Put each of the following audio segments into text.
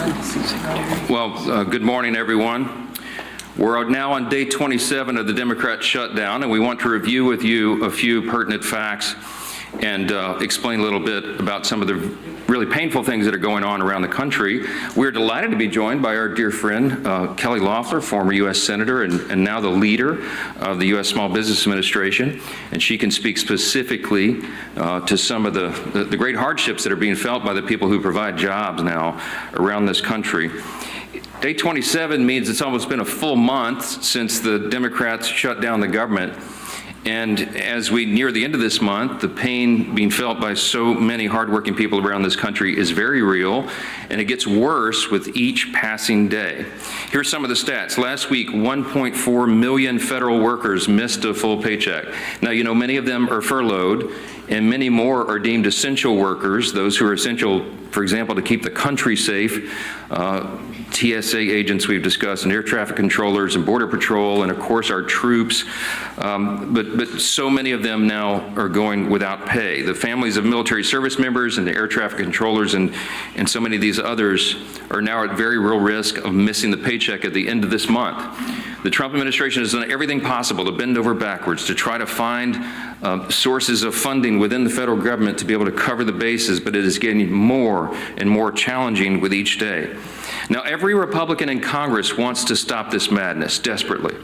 Well, good morning, everyone. We're now on day 27 of the Democrat shutdown, and we want to review with you a few pertinent facts and explain a little bit about some of the really painful things that are going on around the country. We're delighted to be joined by our dear friend, Kelly Loeffler, former U.S. Senator and now the leader of the U.S. Small Business Administration, and she can speak specifically to some of the great hardships that are being felt by the people who provide jobs now around this country. Day 27 means it's almost been a full month since the Democrats shut down the government. And as we near the end of this month, the pain being felt by so many hardworking people around this country is very real, and it gets worse with each passing day. Here's some of the stats. Last week, 1.4 million federal workers missed a full paycheck. Now, you know, many of them are furloughed, and many more are deemed essential workers, those who are essential, for example, to keep the country safe. TSA agents we've discussed, and air traffic controllers and border patrol, and of course our troops, but so many of them now are going without pay. The families of military service members and the air traffic controllers and so many of these others are now at very real risk of missing the paycheck at the end of this month. The Trump administration has done everything possible to bend over backwards to try to find sources of funding within the federal government to be able to cover the bases, but it is getting more and more challenging with each day. Now, every Republican in Congress wants to stop this madness desperately.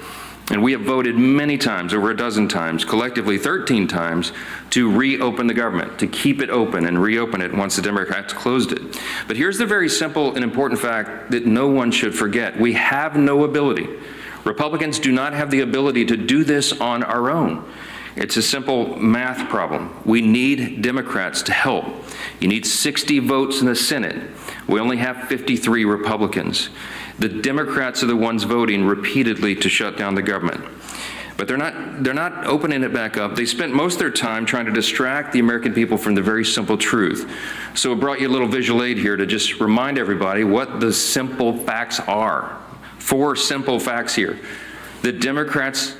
And we have voted many times, over a dozen times, collectively 13 times, to reopen the government, to keep it open and reopen it once the Democrats closed it. But here's the very simple and important fact that no one should forget. We have no ability. Republicans do not have the ability to do this on our own. It's a simple math problem. We need Democrats to help. You need 60 votes in the Senate. We only have 53 Republicans. The Democrats are the ones voting repeatedly to shut down the government. But they're not opening it back up. They spent most of their time trying to distract the American people from the very simple truth. So I brought you a little visual aid here to just remind everybody what the simple facts are. 4 simple facts here. The Democrats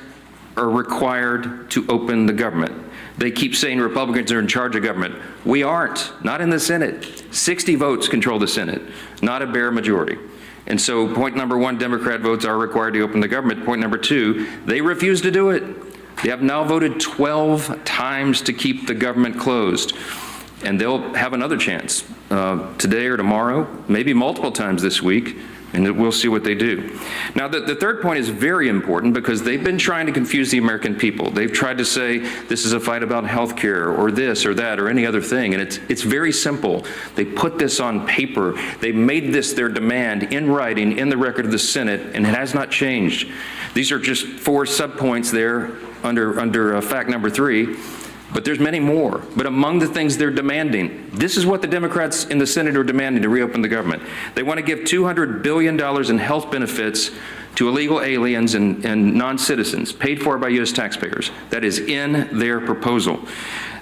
are required to open the government. They keep saying Republicans are in charge of government. We aren't, not in the Senate. 60 votes control the Senate, not a bare majority. And so point number 1, Democrat votes are required to open the government. Point number 2, they refuse to do it. They have now voted 12 times to keep the government closed. And they'll have another chance today or tomorrow, maybe multiple times this week, and we'll see what they do. Now, the third point is very important because they've been trying to confuse the American people. They've tried to say this is a fight about health care or this or that or any other thing, and it's very simple. They put this on paper. They made this their demand in writing in the record of the Senate, and it has not changed. These are just 4 subpoints there under fact number 3. But there's many more. But among the things they're demanding, this is what the Democrats in the Senate are demanding to reopen the government. They want to give $200 billion in health benefits to illegal aliens and non-citizens, paid for by U.S. taxpayers. That is in their proposal.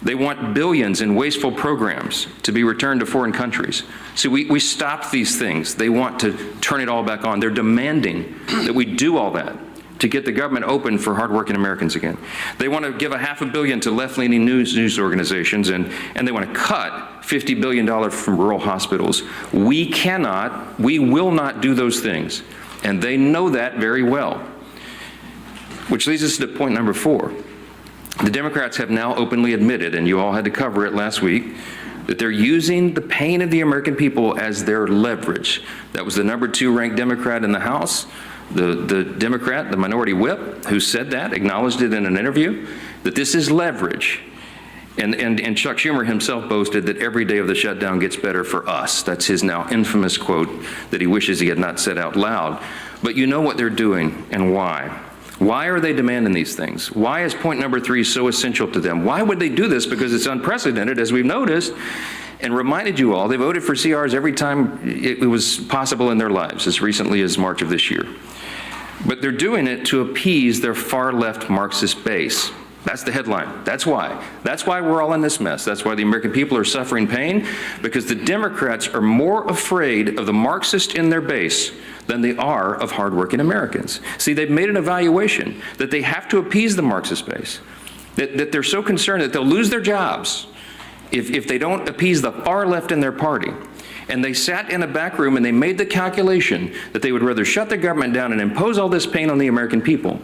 They want billions in wasteful programs to be returned to foreign countries. So we stopped these things. They want to turn it all back on. They're demanding that we do all that to get the government open for hardworking Americans again. They want to give $500 million to left-leaning news organizations, and they want to cut $50 billion from rural hospitals. We will not do those things, and they know that very well. Which leads us to point number 4. The Democrats have now openly admitted, and you all had to cover it last week, that they're using the pain of the American people as their leverage. That was the number 2 ranked Democrat in the House. The Democrat, the minority whip, who said that, acknowledged it in an interview, that this is leverage. And Chuck Schumer himself boasted that every day of the shutdown gets better for us. That's his now infamous quote that he wishes he had not said out loud. But you know what they're doing and why. Why are they demanding these things? Why is point number 3 so essential to them? Why would they do this? Because it's unprecedented, as we've noticed, and reminded you all, they voted for CRs every time it was possible in their lives, as recently as March of this year. But they're doing it to appease their far-left Marxist base. That's the headline. That's why. That's why we're all in this mess. That's why the American people are suffering pain, because the Democrats are more afraid of the Marxist in their base than they are of hardworking Americans. See, they've made an evaluation that they have to appease the Marxist base, that they're so concerned that they'll lose their jobs if they don't appease the far left in their party. And they sat in a back room and they made the calculation that they would rather shut the government down and impose all this pain on the American people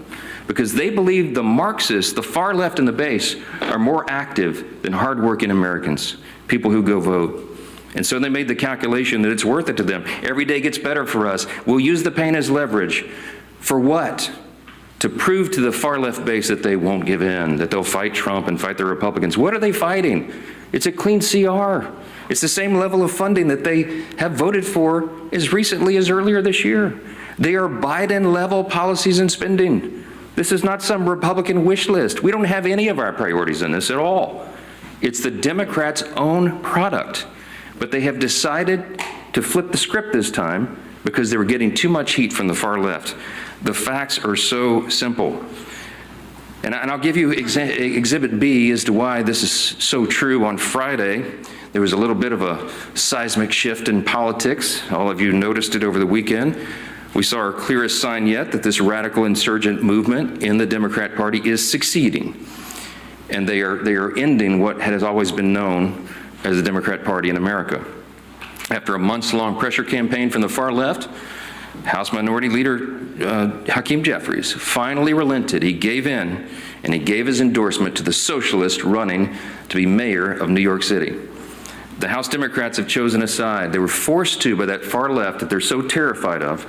because they believe the Marxists, the far left and the base, are more active than hardworking Americans, people who go vote. And so they made the calculation that it's worth it to them. Every day gets better for us. We'll use the pain as leverage. For what? To prove to the far left base that they won't give in, that they'll fight Trump and fight the Republicans. What are they fighting? It's a clean CR. It's the same level of funding that they have voted for as recently as earlier this year. They are Biden-level policies and spending. This is not some Republican wish list. We don't have any of our priorities in this at all. It's the Democrats' own product. But they have decided to flip the script this time because they were getting too much heat from the far left. The facts are so simple. And I'll give you Exhibit B as to why this is so true. On Friday, there was a little bit of a seismic shift in politics. All of you noticed it over the weekend. We saw our clearest sign yet that this radical insurgent movement in the Democrat Party is succeeding. And they are ending what has always been known as the Democrat Party in America. After a months-long pressure campaign from the far left, House Minority Leader Hakeem Jeffries finally relented. He gave in, and he gave his endorsement to the socialist running to be mayor of New York City. The House Democrats have chosen a side. They were forced to by that far left that they're so terrified of,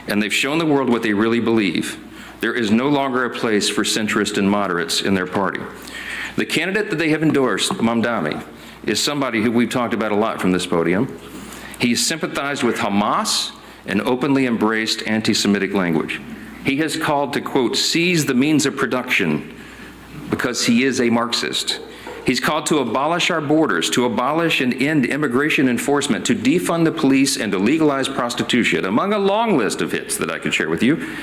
and they've shown the world what they really believe. There is no longer a place for centrists and moderates in their party. The candidate that they have endorsed, Mamdani, is somebody who we've talked about a lot from this podium. He's sympathized with Hamas and openly embraced anti-Semitic language. He has called to, quote, seize the means of production because he is a Marxist. He's called to abolish our borders, to abolish and end immigration enforcement, to defund the police and to legalize prostitution, among a long list of hits that I could share with you.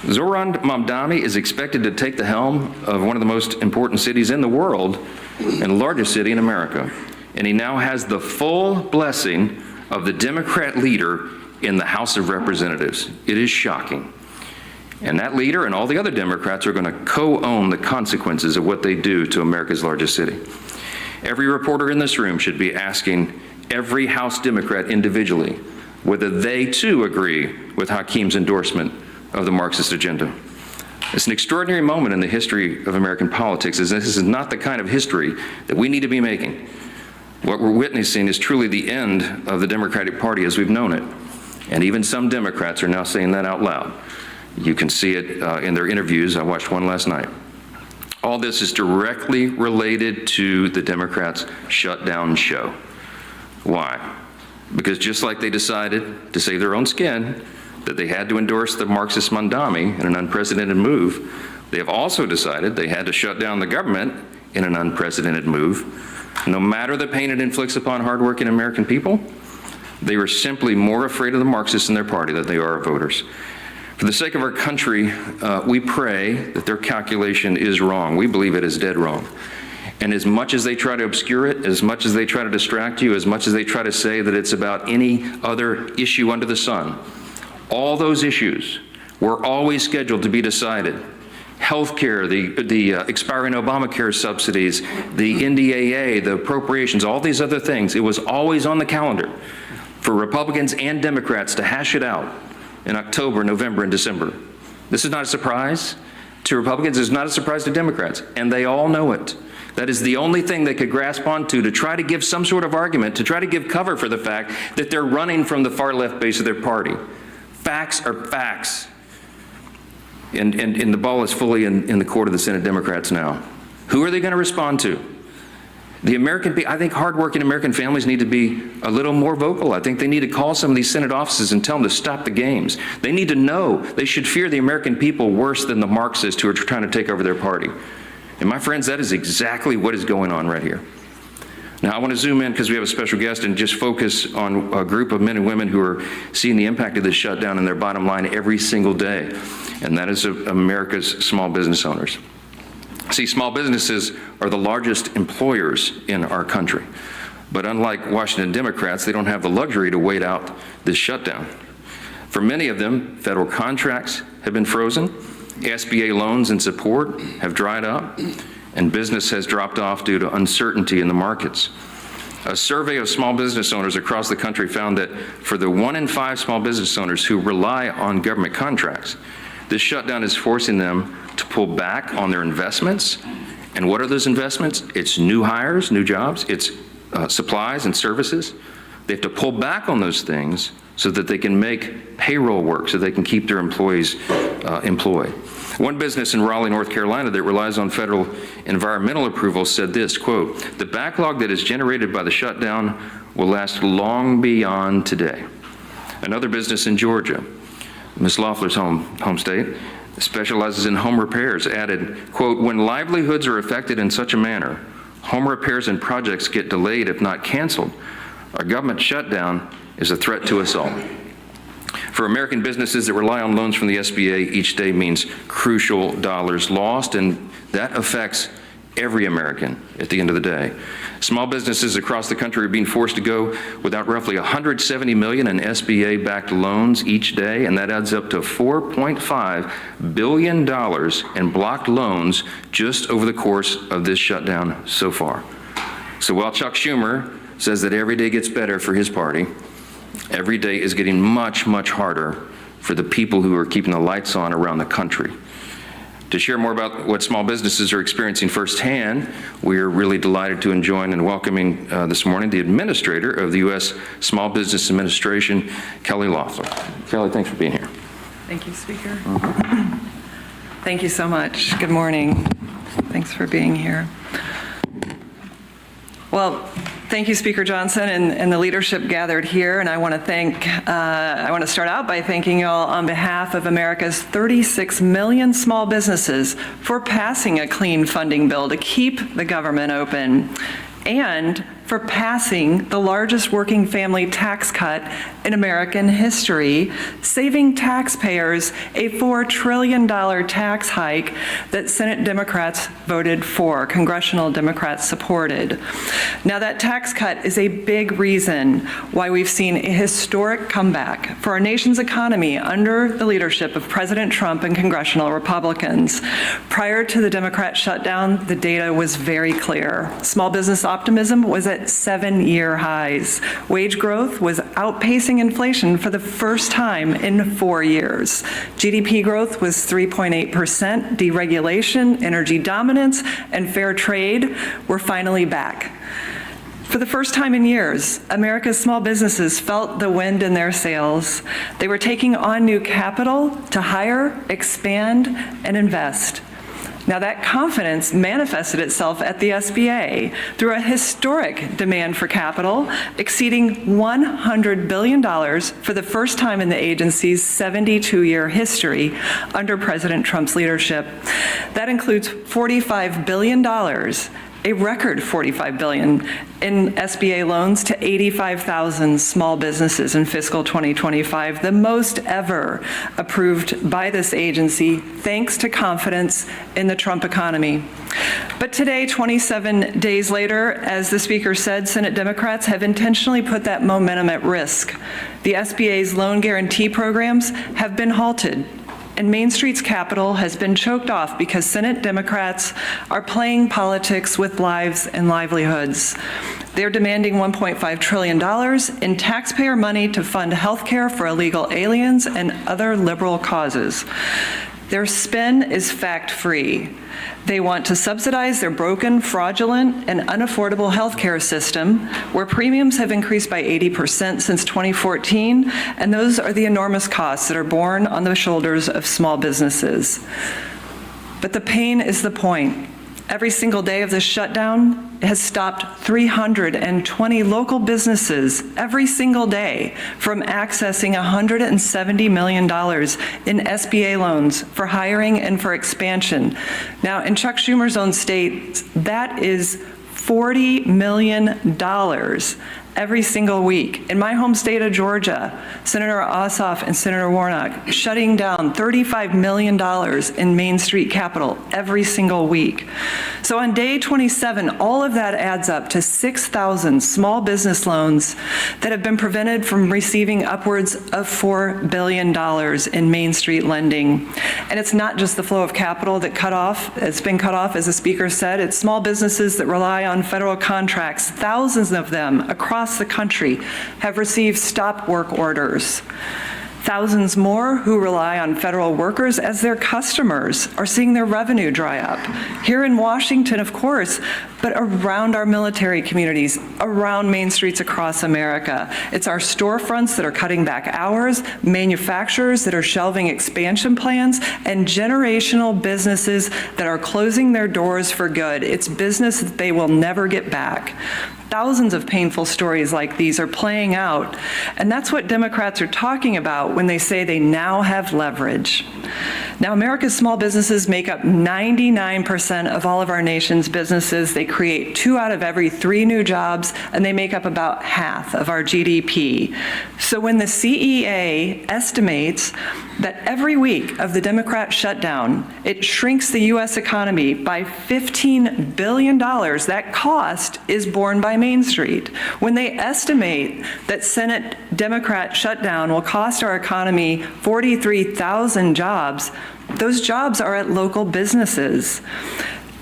Zoran Mamdani is expected to take the helm of one of the most important cities in the world and the largest city in America. And he now has the full blessing of the Democrat leader in the House of Representatives. It is shocking. And that leader and all the other Democrats are going to co-own the consequences of what they do to America's largest city. Every reporter in this room should be asking every House Democrat individually whether they too agree with Hakeem's endorsement of the Marxist agenda. It's an extraordinary moment in the history of American politics, as this is not the kind of history that we need to be making. What we're witnessing is truly the end of the Democratic Party as we've known it. And even some Democrats are now saying that out loud. You can see it in their interviews. I watched one last night. All this is directly related to the Democrats' shutdown show. Why? Because just like they decided to save their own skin, that they had to endorse the Marxist Mamdani in an unprecedented move, they have also decided they had to shut down the government in an unprecedented move. No matter the pain it inflicts upon hardworking American people, they were simply more afraid of the Marxists in their party than they are of voters. For the sake of our country, we pray that their calculation is wrong. We believe it is dead wrong. And as much as they try to obscure it, as much as they try to distract you, as much as they try to say that it's about any other issue under the sun, all those issues were always scheduled to be decided. Healthcare, the expiring Obamacare subsidies, the NDAA, the appropriations, all these other things, it was always on the calendar for Republicans and Democrats to hash it out in October, November, and December. This is not a surprise to Republicans. It's not a surprise to Democrats, and they all know it. That is the only thing they could grasp onto to try to give some sort of argument, to try to give cover for the fact that they're running from the far left base of their party. Facts are facts. And the ball is fully in the court of the Senate Democrats now. Who are they going to respond to? The American people, I think hardworking American families need to be a little more vocal. I think they need to call some of these Senate offices and tell them to stop the games. They need to know they should fear the American people worse than the Marxists who are trying to take over their party. And my friends, that is exactly what is going on right here. Now, I want to zoom in because we have a special guest and just focus on a group of men and women who are seeing the impact of this shutdown in their bottom line every single day, and that is America's small business owners. See, small businesses are the largest employers in our country, but unlike Washington Democrats, they don't have the luxury to wait out this shutdown. For many of them, federal contracts have been frozen, SBA loans and support have dried up, and business has dropped off due to uncertainty in the markets. A survey of small business owners across the country found that for the 1 in 5 small business owners who rely on government contracts, this shutdown is forcing them to pull back on their investments. And what are those investments? It's new hires, new jobs, it's supplies and services. They have to pull back on those things so that they can make payroll work, so they can keep their employees employed. One business in Raleigh, North Carolina that relies on federal environmental approval said this, quote, "The backlog that is generated by the shutdown will last long beyond today." Another business in Georgia, Ms. Loeffler's home state, specializes in home repairs, added, quote, "When livelihoods are affected in such a manner, home repairs and projects get delayed if not canceled. Our government shutdown is a threat to us all." For American businesses that rely on loans from the SBA, each day means crucial dollars lost, and that affects every American at the end of the day. Small businesses across the country are being forced to go without roughly $170 million in SBA-backed loans each day, and that adds up to $4.5 billion in blocked loans just over the course of this shutdown so far. So while Chuck Schumer says that every day gets better for his party, every day is getting much, much harder for the people who are keeping the lights on around the country. To share more about what small businesses are experiencing firsthand, we are really delighted to join and welcoming this morning the Administrator of the U.S. Small Business Administration, Kelly Loeffler. Kelly, thanks for being here. Thank you, Speaker. Thank you so much. Good morning. Thanks for being here. Well, thank you, Speaker Johnson, and the leadership gathered here. And I want to start out by thanking you all on behalf of America's 36 million small businesses for passing a clean funding bill to keep the government open, and for passing the largest working family tax cut in American history, saving taxpayers a $4 trillion tax hike that Senate Democrats voted for, congressional Democrats supported. Now, that tax cut is a big reason why we've seen a historic comeback for our nation's economy under the leadership of President Trump and congressional Republicans. Prior to the Democrat shutdown, the data was very clear. Small business optimism was at 7-year highs. Wage growth was outpacing inflation for the first time in 4 years. GDP growth was 3.8%. Deregulation, energy dominance, and fair trade were finally back. For the first time in years, America's small businesses felt the wind in their sails. They were taking on new capital to hire, expand, and invest. Now, that confidence manifested itself at the SBA through a historic demand for capital exceeding $100 billion for the first time in the agency's 72-year history under President Trump's leadership. That includes $45 billion, a record $45 billion in SBA loans to 85,000 small businesses in fiscal 2025, the most ever approved by this agency, thanks to confidence in the Trump economy. But today, 27 days later, as the Speaker said, Senate Democrats have intentionally put that momentum at risk. The SBA's loan guarantee programs have been halted, and Main Street's capital has been choked off because Senate Democrats are playing politics with lives and livelihoods. They're demanding $1.5 trillion in taxpayer money to fund health care for illegal aliens and other liberal causes. Their spin is fact-free. They want to subsidize their broken, fraudulent, and unaffordable health care system, where premiums have increased by 80% since 2014, and those are the enormous costs that are borne on the shoulders of small businesses. But the pain is the point. Every single day of this shutdown has stopped 320 local businesses every single day from accessing $170 million in SBA loans for hiring and for expansion. Now, in Chuck Schumer's own state, that is $40 million every single week. In my home state of Georgia, Senator Ossoff and Senator Warnock shutting down $35 million in Main Street Capitol every single week. So on day 27, all of that adds up to 6,000 small business loans that have been prevented from receiving upwards of $4 billion in Main Street lending. And it's not just the flow of capital that it's been cut off, as the speaker said. It's small businesses that rely on federal contracts. Thousands of them across the country have received stop work orders. Thousands more who rely on federal workers as their customers are seeing their revenue dry up. Here in Washington, of course, but around our military communities, around main streets across America. It's our storefronts that are cutting back hours, manufacturers that are shelving expansion plans, and generational businesses that are closing their doors for good. It's business that they will never get back. Thousands of painful stories like these are playing out, and that's what Democrats are talking about when they say they now have leverage. Now, America's small businesses make up 99% of all of our nation's businesses. They create 2 out of every 3 new jobs, and they make up about half of our GDP. So when the CEA estimates that every week of the Democrat shutdown, it shrinks the U.S. economy by $15 billion, that cost is borne by Main Street. When they estimate that Senate Democrat shutdown will cost our economy 43,000 jobs, those jobs are at local businesses.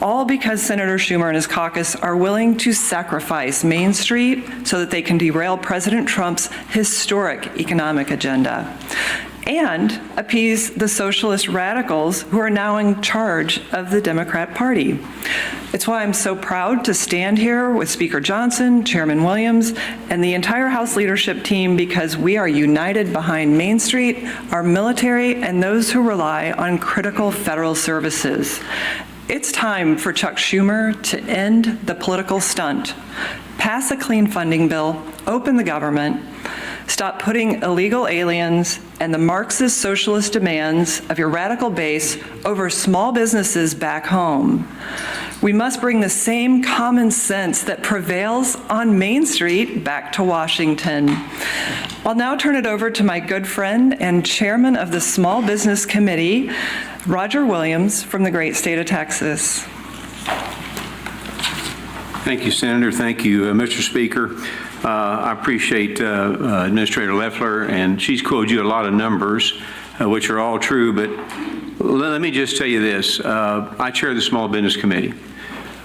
All because Senator Schumer and his caucus are willing to sacrifice Main Street so that they can derail President Trump's historic economic agenda and appease the socialist radicals who are now in charge of the Democrat Party. It's why I'm so proud to stand here with Speaker Johnson, Chairman Williams, and the entire House leadership team, because we are united behind Main Street, our military, and those who rely on critical federal services. It's time for Chuck Schumer to end the political stunt, pass a clean funding bill, open the government, stop putting illegal aliens and the Marxist socialist demands of your radical base over small businesses back home. We must bring the same common sense that prevails on Main Street back to Washington. I'll now turn it over to my good friend and chairman of the Small Business Committee, Roger Williams from the great state of Texas. Thank you, Senator. Thank you, Mr. Speaker. I appreciate Administrator Loeffler, and she's quoted you a lot of numbers, which are all true, but let me just tell you this. I chair the Small Business Committee.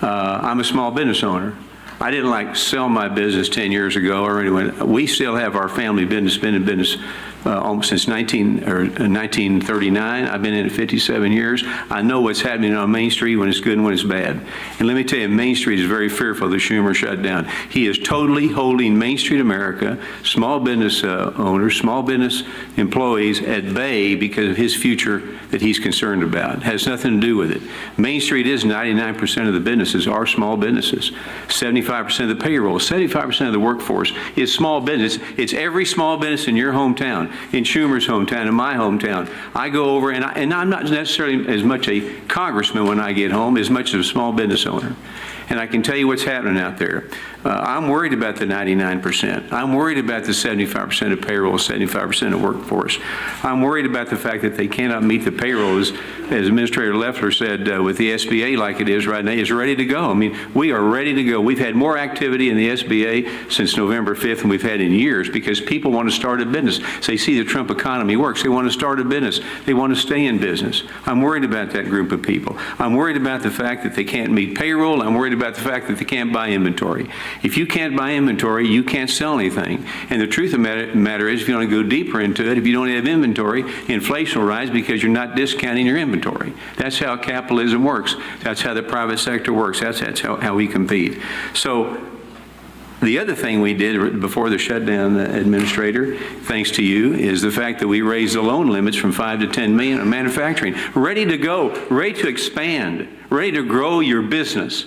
I'm a small business owner. I didn't sell my business 10 years ago or anyone. We still have our family business, been in business almost since 1939. I've been in it 57 years. I know what's happening on Main Street when it's good and when it's bad. And let me tell you, Main Street is very fearful of the Schumer shutdown. He is totally holding Main Street America, small business owners, small business employees at bay because of his future that he's concerned about. It has nothing to do with it. Main Street is 99% of the businesses are small businesses. 75% of the payroll, 75% of the workforce is small business. It's every small business in your hometown, in Schumer's hometown, in my hometown. I go over, and I'm not necessarily as much a congressman when I get home as much as a small business owner. And I can tell you what's happening out there. I'm worried about the 99%. I'm worried about the 75% of payroll, 75% of workforce. I'm worried about the fact that they cannot meet the payroll, as Administrator Loeffler said, with the SBA like it is right now, is ready to go. I mean, we are ready to go. We've had more activity in the SBA since November 5th than we've had in years because people want to start a business. So they see the Trump economy works. They want to start a business. They want to stay in business. I'm worried about that group of people. I'm worried about the fact that they can't meet payroll. I'm worried about the fact that they can't buy inventory. If you can't buy inventory, you can't sell anything. And the truth of the matter is, if you want to go deeper into it, if you don't have inventory, inflation will rise because you're not discounting your inventory. That's how capitalism works. That's how the private sector works. That's how we compete. So the other thing we did before the shutdown, Administrator, thanks to you, is the fact that we raised the loan limits from 5 to 10 million in manufacturing. Ready to go, ready to expand, ready to grow your business.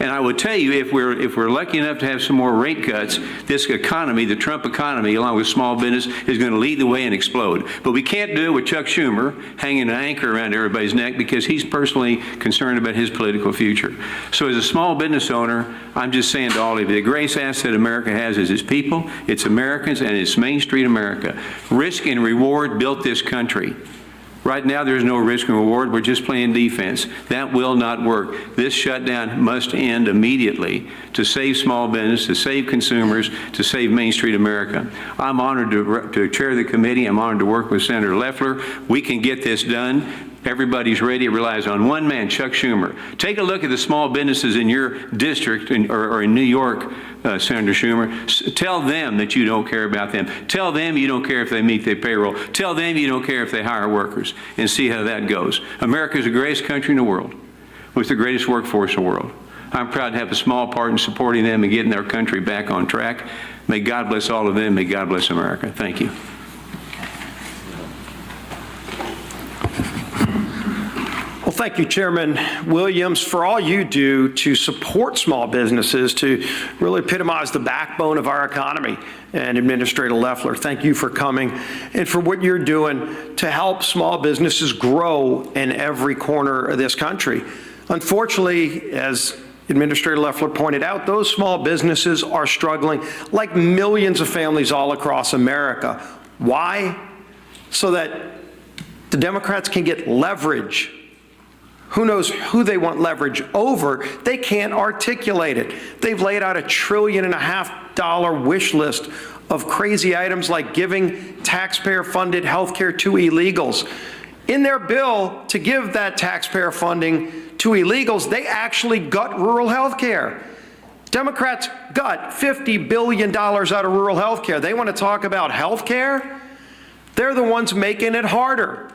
And I would tell you, if we're lucky enough to have some more rate cuts, this economy, the Trump economy, along with small business, is going to lead the way and explode. But we can't do it with Chuck Schumer hanging an anchor around everybody's neck because he's personally concerned about his political future. So as a small business owner, I'm just saying to all of you, the greatest asset America has is its people, its Americans, and it's Main Street America. Risk and reward built this country. Right now, there's no risk and reward. We're just playing defense. That will not work. This shutdown must end immediately to save small business, to save consumers, to save Main Street America. I'm honored to chair the committee. I'm honored to work with Senator Loeffler. We can get this done. Everybody's ready. It relies on one man, Chuck Schumer. Take a look at the small businesses in your district or in New York, Senator Schumer. Tell them that you don't care about them. Tell them you don't care if they meet their payroll. Tell them you don't care if they hire workers, and see how that goes. America is the greatest country in the world with the greatest workforce in the world. I'm proud to have a small part in supporting them and getting our country back on track. May God bless all of them. May God bless America. Thank you. Well, thank you, Chairman Williams, for all you do to support small businesses, to really epitomize the backbone of our economy. And Administrator Loeffler, thank you for coming and for what you're doing to help small businesses grow in every corner of this country. Unfortunately, as Administrator Loeffler pointed out, those small businesses are struggling like millions of families all across America. Why? So that the Democrats can get leverage. Who knows who they want leverage over? They can't articulate it. They've laid out $1.5 trillion wish list of crazy items like giving taxpayer-funded health care to illegals. In their bill to give that taxpayer funding to illegals, they actually gut rural health care. Democrats gut $50 billion out of rural health care. They want to talk about health care? They're the ones making it harder.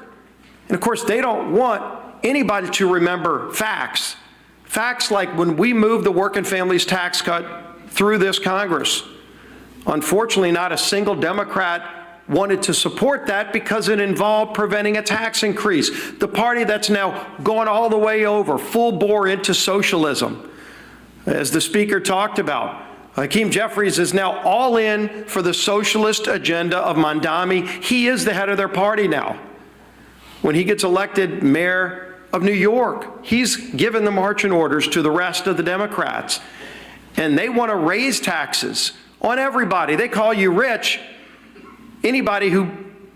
And of course, they don't want anybody to remember facts. Facts like when we moved the working families tax cut through this Congress. Unfortunately, not a single Democrat wanted to support that because it involved preventing a tax increase. The party that's now gone all the way over, full bore into socialism. As the Speaker talked about, Hakeem Jeffries is now all in for the socialist agenda of Mondami. He is the head of their party now. When he gets elected mayor of New York, he's given the marching orders to the rest of the Democrats. And they want to raise taxes on everybody. They call you rich. Anybody who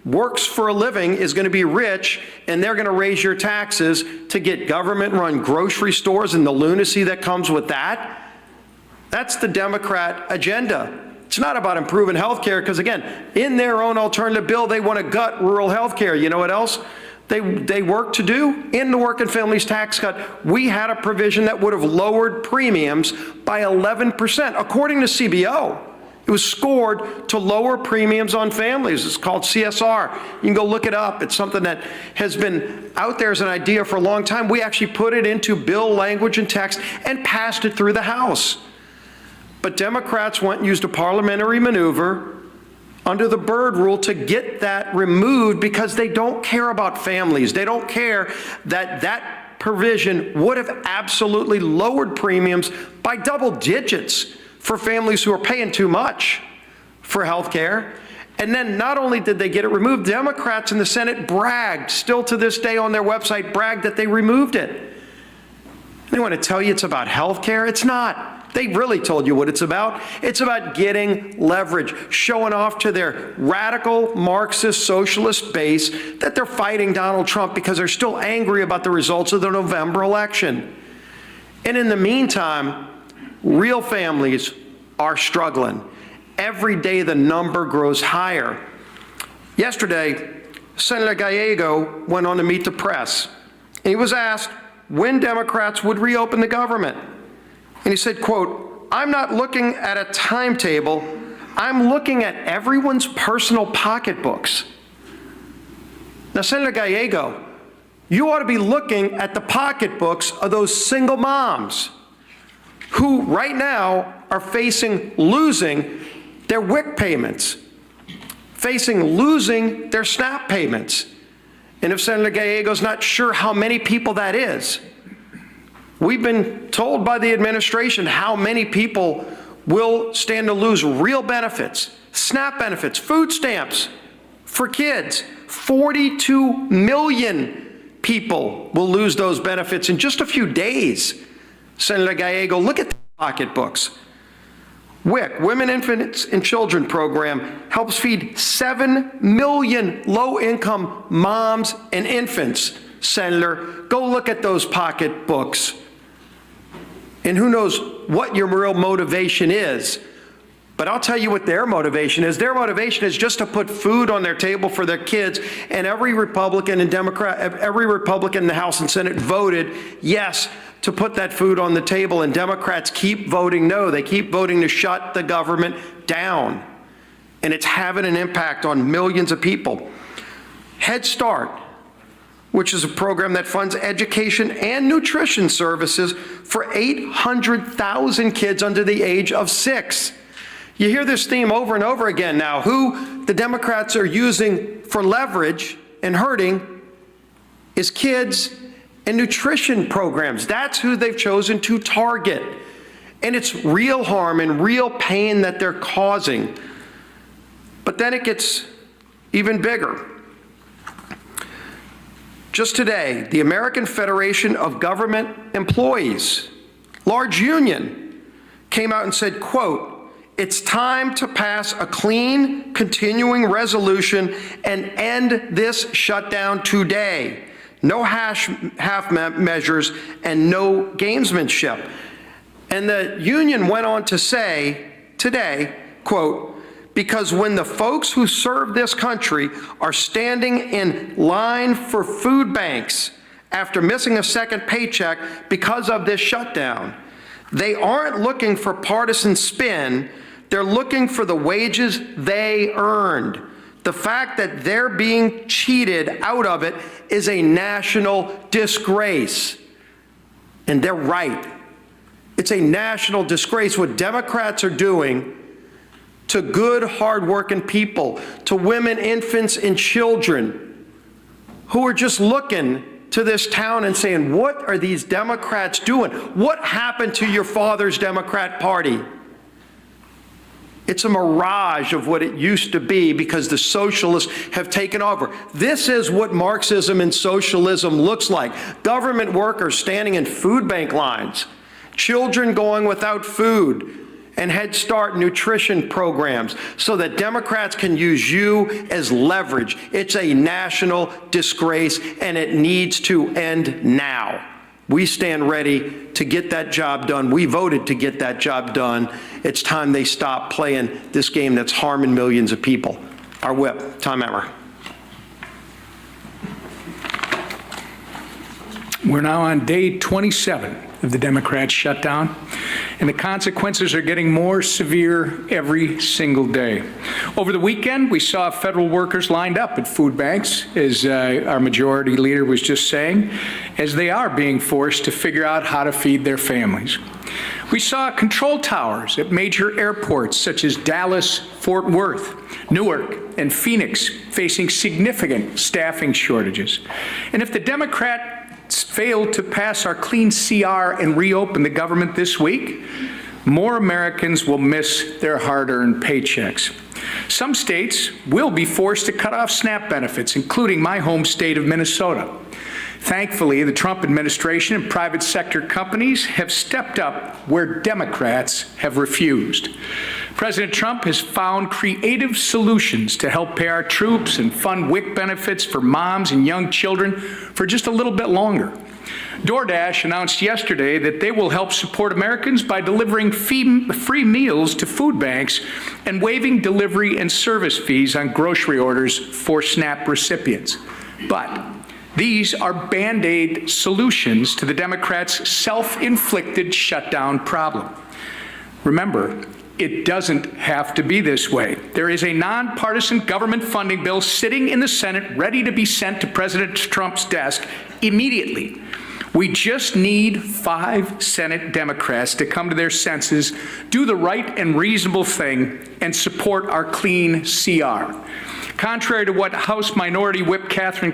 works for a living is going to be rich, and they're going to raise your taxes to get government-run grocery stores and the lunacy that comes with that. That's the Democrat agenda. It's not about improving health care, because again, in their own alternative bill, they want to gut rural health care. You know what else they work to do? In the working families tax cut, we had a provision that would have lowered premiums by 11%. According to CBO, it was scored to lower premiums on families. It's called CSR. You can go look it up. It's something that has been out there as an idea for a long time. We actually put it into bill language and text and passed it through the House. But Democrats went and used a parliamentary maneuver under the Byrd rule to get that removed because they don't care about families. They don't care that that provision would have absolutely lowered premiums by double digits for families who are paying too much for health care. And then not only did they get it removed, Democrats in the Senate bragged, still to this day on their website, bragged that they removed it. They want to tell you it's about health care? It's not. They really told you what it's about. It's about getting leverage, showing off to their radical Marxist socialist base that they're fighting Donald Trump because they're still angry about the results of the November election. And in the meantime, real families are struggling. Every day the number grows higher. Yesterday, Senator Gallego went on to meet the press, and he was asked when Democrats would reopen the government. And he said, quote, "I'm not looking at a timetable. I'm looking at everyone's personal pocketbooks." Now, Senator Gallego, you ought to be looking at the pocketbooks of those single moms who right now are facing losing their WIC payments, facing losing their SNAP payments. And if Senator Gallego's not sure how many people that is, We've been told by the administration how many people will stand to lose real benefits, SNAP benefits, food stamps for kids. 42 million people will lose those benefits in just a few days. Senator Gallego, look at the pocketbooks. WIC, Women, Infants, and Children program, helps feed 7 million low-income moms and infants. Senator, go look at those pocketbooks. And who knows what your real motivation is. But I'll tell you what their motivation is. Their motivation is just to put food on their table for their kids. And every Republican and Democrat, every Republican in the House and Senate voted yes to put that food on the table. And Democrats keep voting no. They keep voting to shut the government down. And it's having an impact on millions of people. Head Start, which is a program that funds education and nutrition services for 800,000 kids under the age of 6. You hear this theme over and over again now. Who the Democrats are using for leverage and hurting is kids and nutrition programs. That's who they've chosen to target. And it's real harm and real pain that they're causing. But then it gets even bigger. Just today, the American Federation of Government Employees, large union, came out and said, quote, "It's time to pass a clean, continuing resolution and end this shutdown today. No half measures and no gamesmanship." And the union went on to say today, quote, "Because when the folks who serve this country are standing in line for food banks after missing a second paycheck because of this shutdown, they aren't looking for partisan spin. They're looking for the wages they earned. The fact that they're being cheated out of it is a national disgrace." And they're right. It's a national disgrace what Democrats are doing to good, hardworking people, to women, infants, and children who are just looking to this town and saying, what are these Democrats doing? What happened to your father's Democrat Party? It's a mirage of what it used to be because the socialists have taken over. This is what Marxism and socialism looks like. Government workers standing in food bank lines, children going without food, and Head Start nutrition programs so that Democrats can use you as leverage. It's a national disgrace, and it needs to end now. We stand ready to get that job done. We voted to get that job done. It's time they stop playing this game that's harming millions of people. Our whip, Tom Emmer. We're now on day 27 of the Democrats' shutdown, and the consequences are getting more severe every single day. Over the weekend, we saw federal workers lined up at food banks, as our majority leader was just saying, as they are being forced to figure out how to feed their families. We saw control towers at major airports such as Dallas, Fort Worth, Newark, and Phoenix facing significant staffing shortages. And if the Democrats fail to pass our clean CR and reopen the government this week, more Americans will miss their hard-earned paychecks. Some states will be forced to cut off SNAP benefits, including my home state of Minnesota. Thankfully, the Trump administration and private sector companies have stepped up where Democrats have refused. President Trump has found creative solutions to help pay our troops and fund WIC benefits for moms and young children for just a little bit longer. DoorDash announced yesterday that they will help support Americans by delivering free meals to food banks and waiving delivery and service fees on grocery orders for SNAP recipients. But these are Band-Aid solutions to the Democrats' self-inflicted shutdown problem. Remember, it doesn't have to be this way. There is a nonpartisan government funding bill sitting in the Senate ready to be sent to President Trump's desk immediately. We just need 5 Senate Democrats to come to their senses, do the right and reasonable thing, and support our clean CR. Contrary to what House Minority Whip Catherine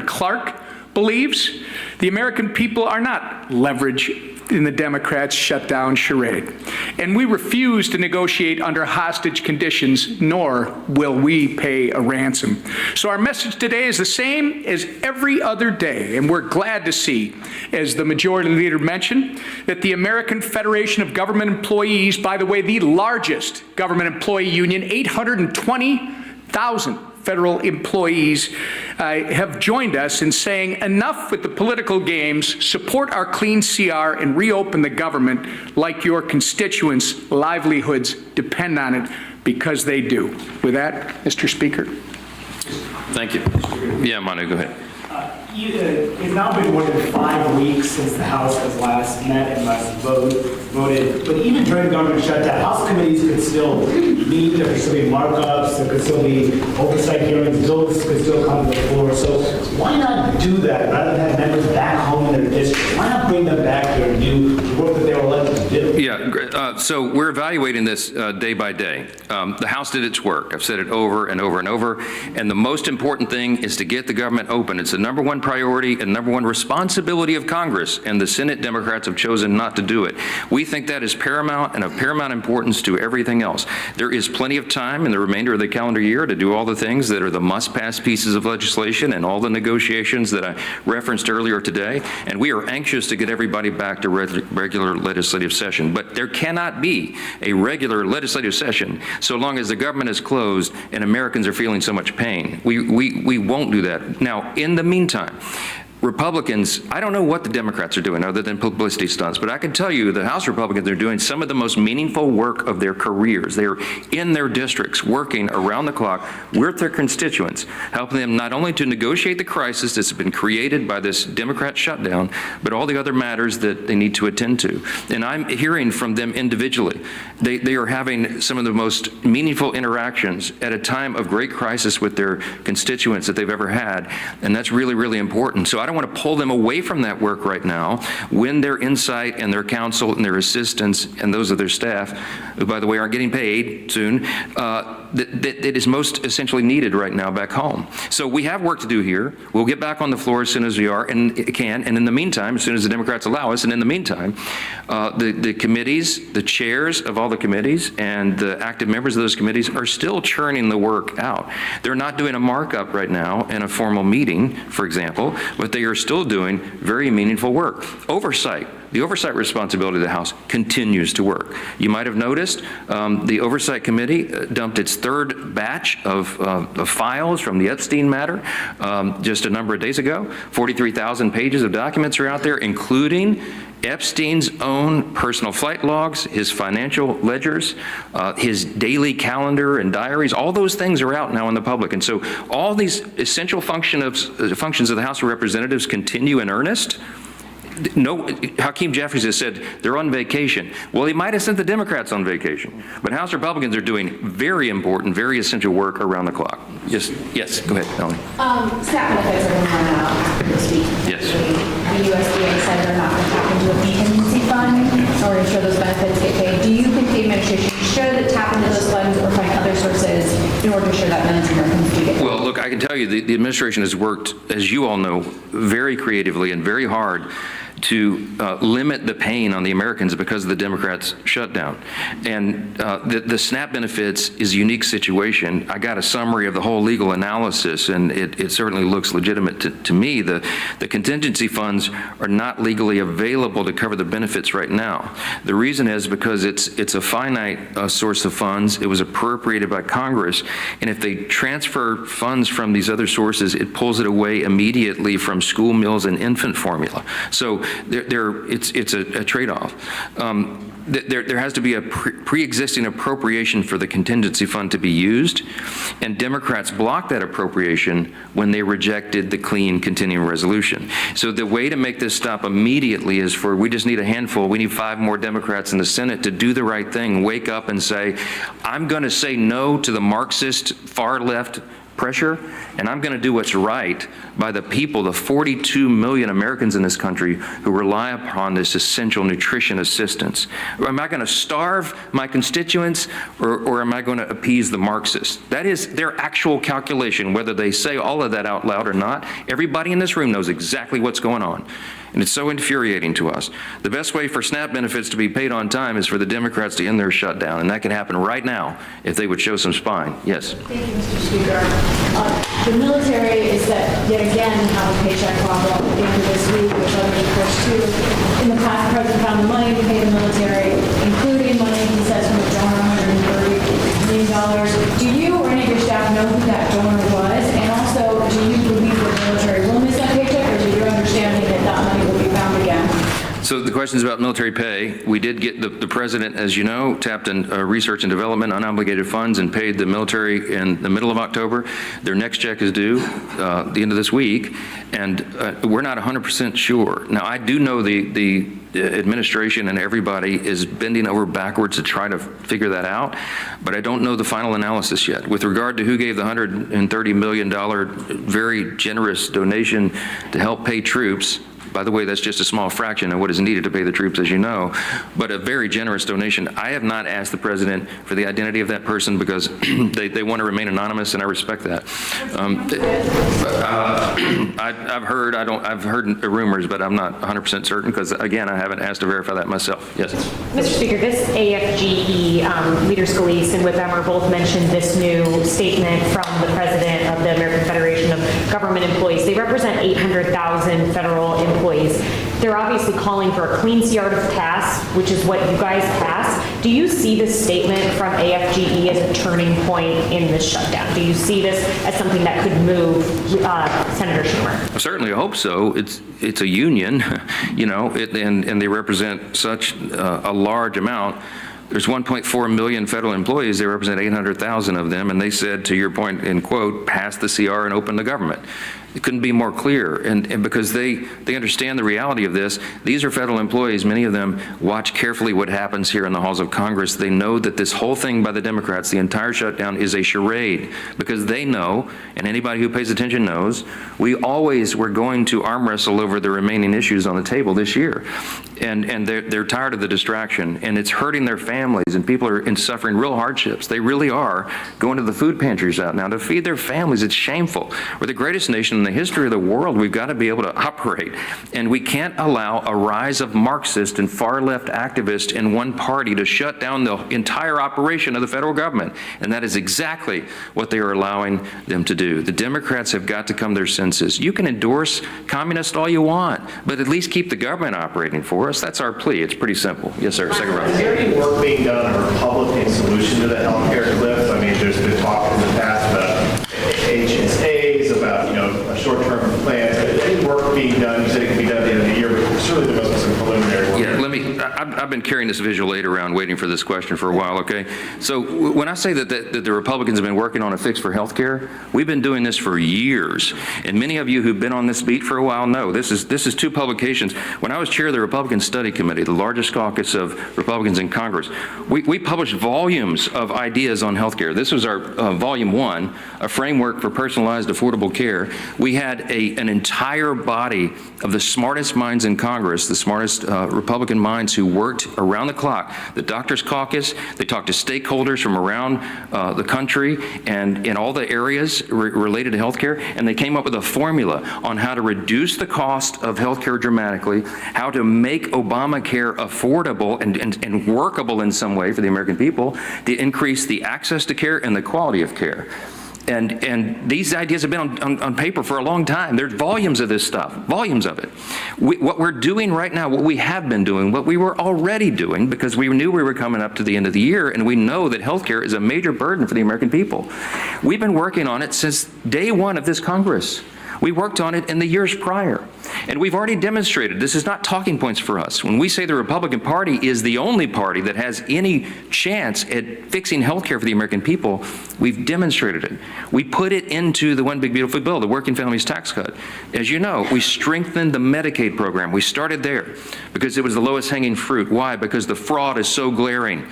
Clark believes the American people are not leverage in the Democrats' shutdown charade. And we refuse to negotiate under hostage conditions, nor will we pay a ransom. So our message today is the same as every other day, and we're glad to see, as the Majority Leader mentioned, that the American Federation of Government Employees, by the way, the largest government employee union, 820,000 federal employees have joined us in saying enough with the political games, support our clean CR, and reopen the government like your constituents' livelihoods depend on it, because they do. With that, Mr. Speaker. Thank you. Yeah, Manu, go ahead. It's now been more than 5 weeks since the House has last met and last voted. But even during the government shutdown, House committees could still meet, there could still be markups, there could still be oversight hearings, bills could still come to the floor. So why not do that rather than have members back home in their districts? Why not bring them back here and do the work that they were elected to do? Yeah, so we're evaluating this day by day. The House did its work. I've said it over and over and over. And the most important thing is to get the government open. It's the number one priority and number one responsibility of Congress, and the Senate Democrats have chosen not to do it. We think that is paramount and of paramount importance to everything else. There is plenty of time in the remainder of the calendar year to do all the things that are the must-pass pieces of legislation and all the negotiations that I referenced earlier today, and we are anxious to get everybody back to regular legislative session. But there cannot be a regular legislative session so long as the government is closed and Americans are feeling so much pain. We won't do that. Now, in the meantime, Republicans, I don't know what the Democrats are doing other than publicity stunts, but I can tell you the House Republicans are doing some of the most meaningful work of their careers. They're in their districts working around the clock with their constituents, helping them not only to negotiate the crisis that's been created by this Democrat shutdown, but all the other matters that they need to attend to. And I'm hearing from them individually. They are having some of the most meaningful interactions at a time of great crisis with their constituents that they've ever had, and that's really, really important. So I don't want to pull them away from that work right now when their insight and their counsel and their assistance and those of their staff, who, by the way, aren't getting paid soon, that is most essentially needed right now back home. So we have work to do here. We'll get back on the floor as soon as we are and can. And in the meantime, as soon as the Democrats allow us, and in the meantime, the committees, the chairs of all the committees and the active members of those committees are still churning the work out. They're not doing a markup right now in a formal meeting, for example, but they are still doing very meaningful work. Oversight. The oversight responsibility of the House continues to work. You might have noticed the Oversight Committee dumped its third batch of files from the Epstein matter just a number of days ago. 43,000 pages of documents are out there, including Epstein's own personal flight logs, his financial ledgers, his daily calendar and diaries. All those things are out now in the public. And so all these essential functions of the House of Representatives continue in earnest. No, Hakeem Jeffries has said they're on vacation. Well, he might have sent the Democrats on vacation, but House Republicans are doing very important, very essential work around the clock. Yes, go ahead, Melanie. Staff benefits are going to run out this week. Yes. The USDA said they're not going to tap into a contingency fund in order to ensure those benefits get paid. Do you think the administration should tap into those funds or find other sources in order to ensure that millions of Americans do get paid? Well, look, I can tell you the administration has worked, as you all know, very creatively and very hard to limit the pain on the Americans because of the Democrats' shutdown. And the SNAP benefits is a unique situation. I got a summary of the whole legal analysis, and it certainly looks legitimate to me. The contingency funds are not legally available to cover the benefits right now. The reason is because it's a finite source of funds. It was appropriated by Congress, and if they transfer funds from these other sources, it pulls it away immediately from school meals and infant formula. So it's a trade-off. There has to be a pre-existing appropriation for the contingency fund to be used, and Democrats blocked that appropriation when they rejected the clean continuing resolution. So the way to make this stop immediately is we just need a handful. We need 5 more Democrats in the Senate to do the right thing, wake up and say, I'm going to say no to the Marxist far left pressure, and I'm going to do what's right by the people, the 42 million Americans in this country who rely upon this essential nutrition assistance. Am I going to starve my constituents, or am I going to appease the Marxists? That is their actual calculation, whether they say all of that out loud or not. Everybody in this room knows exactly what's going on. And it's so infuriating to us. The best way for SNAP benefits to be paid on time is for the Democrats to end their shutdown, and that could happen right now if they would show some spine. Yes? Thank you, Mr. Speaker. The military is that yet again have a paycheck problem at the end of this week, which others of course too. In the past, the president found the money to pay the military, including money he says from a donor, $130 million. Do you or any of your staff know who that donor was? And also, do you believe the military will miss that paycheck, or is it your understanding that that money will be found again? So the questions about military pay, we did get the president, as you know, tapped in research and development, unobligated funds, and paid the military in the middle of October. Their next check is due the end of this week, and we're not 100% sure. Now, I do know the administration and everybody is bending over backwards to try to figure that out, but I don't know the final analysis yet. With regard to who gave the $130 million very generous donation to help pay troops, by the way, that's just a small fraction of what is needed to pay the troops, as you know, but a very generous donation. I have not asked the president for the identity of that person because they want to remain anonymous, and I respect that. I've heard rumors, but I'm not 100% certain because, again, I haven't asked to verify that myself. Yes. Mr. Speaker, this AFGE, Leader Scalise and Whip Emmer both mentioned this new statement from the president of the American Federation of Government Employees. They represent 800,000 federal employees. They're obviously calling for a clean start of tasks, which is what you guys passed. Do you see this statement from AFGE as a turning point in this shutdown? Do you see this as something that could move Senator Schumer? Certainly, I hope so. It's a union, you know, and they represent such a large amount. There's 1.4 million federal employees. They represent 800,000 of them, and they said, to your point, in quote, pass the CR and open the government. It couldn't be more clear, and because they understand the reality of this. These are federal employees. Many of them watch carefully what happens here in the halls of Congress. They know that this whole thing by the Democrats, the entire shutdown, is a charade, because they know, and anybody who pays attention knows, we always were going to arm wrestle over the remaining issues on the table this year. And they're tired of the distraction, and it's hurting their families, and people are suffering real hardships. They really are going to the food pantries out now to feed their families. It's shameful. We're the greatest nation in the history of the world. We've got to be able to operate, and we can't allow a rise of Marxist and far-left activists in one party to shut down the entire operation of the federal government, and that is exactly what they are allowing them to do. The Democrats have got to come to their senses. You can endorse communists all you want, but at least keep the government operating for us. That's our plea. It's pretty simple. Yes, sir. Second round. Is there any work being done on a Republican solution to the healthcare cliff? I mean, there's been talk in the past about HSAs, about, short-term plans. Any work being done? You said it can be done at the end of the year, but certainly there must be some preliminary work. Yeah, I've been carrying this visual aid around waiting for this question for a while, okay? So when I say that the Republicans have been working on a fix for health care, we've been doing this for years. And many of you who've been on this beat for a while know this is two publications. When I was chair of the Republican Study Committee, the largest caucus of Republicans in Congress, we published volumes of ideas on health care. This was our volume 1, a framework for personalized, affordable care. We had an entire body of the smartest minds in Congress, the smartest Republican minds who worked around the clock. The Doctors Caucus, they talked to stakeholders from around the country and in all the areas related to healthcare, and they came up with a formula on how to reduce the cost of healthcare dramatically, how to make Obamacare affordable and workable in some way for the American people, to increase the access to care and the quality of care. And these ideas have been on paper for a long time. There's volumes of this stuff, volumes of it. What we're doing right now, what we have been doing, what we were already doing, because we knew we were coming up to the end of the year, and we know that healthcare is a major burden for the American people. We've been working on it since day one of this Congress. We worked on it in the years prior. And we've already demonstrated, this is not talking points for us. When we say the Republican Party is the only party that has any chance at fixing health care for the American people, we've demonstrated it. We put it into the One Big Beautiful Bill, the Working Families Tax Cut. As you know, we strengthened the Medicaid program. We started there because it was the lowest hanging fruit. Why? Because the fraud is so glaring.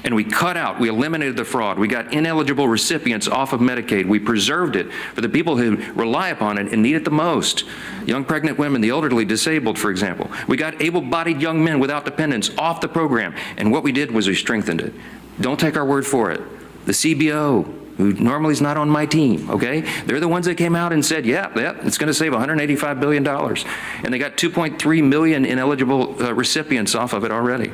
And we eliminated the fraud. We got ineligible recipients off of Medicaid. We preserved it for the people who rely upon it and need it the most. Young pregnant women, the elderly, disabled, for example. We got able-bodied young men without dependents off the program. And what we did was we strengthened it. Don't take our word for it. The CBO, who normally is not on my team, okay? They're the ones that came out and said, yeah, it's going to save $185 billion. And they got 2.3 million ineligible recipients off of it already.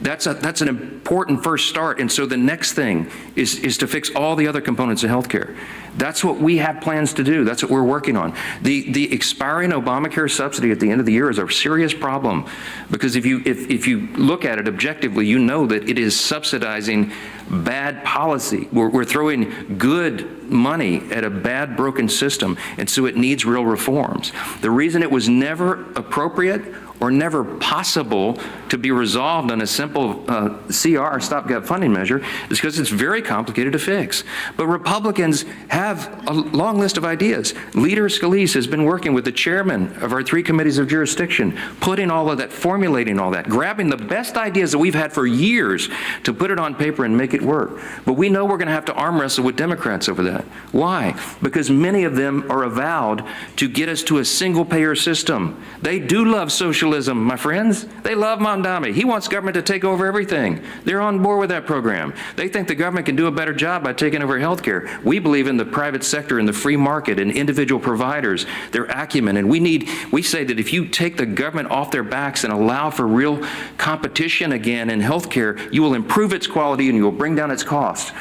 That's an important first start. And so the next thing is to fix all the other components of healthcare. That's what we have plans to do. That's what we're working on. The expiring Obamacare subsidy at the end of the year is a serious problem, because if you look at it objectively, you know that it is subsidizing bad policy. We're throwing good money at a bad, broken system, and so it needs real reforms. The reason it was never appropriate or never possible to be resolved on a simple CR, stopgap funding measure, is because it's very complicated to fix. But Republicans have a long list of ideas. Leader Scalise has been working with the chairman of our 3 committees of jurisdiction, putting all of that, formulating all that, grabbing the best ideas that we've had for years to put it on paper and make it work. But we know we're going to have to arm wrestle with Democrats over that. Why? Because many of them are avowed to get us to a single-payer system. They do love socialism, my friends. They love Mamdani. He wants government to take over everything. They're on board with that program. They think the government can do a better job by taking over health care. We believe in the private sector and the free market and individual providers, their acumen. And we say that if you take the government off their backs and allow for real competition again in health care, you will improve its quality and you will bring down its cost.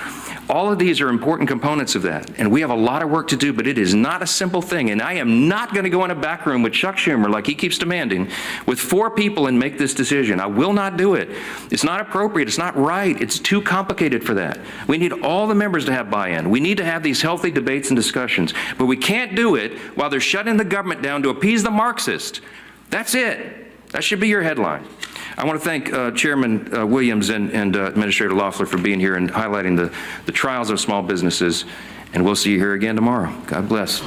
All of these are important components of that, and we have a lot of work to do, but it is not a simple thing, and I am not going to go in a back room with Chuck Schumer, like he keeps demanding, with 4 people and make this decision. I will not do it. It's not appropriate. It's not right. It's too complicated for that. We need all the members to have buy-in. We need to have these healthy debates and discussions, but we can't do it while they're shutting the government down to appease the Marxists. That's it. That should be your headline. I want to thank Chairman Williams and Administrator Loeffler for being here and highlighting the trials of small businesses, and we'll see you here again tomorrow. God bless.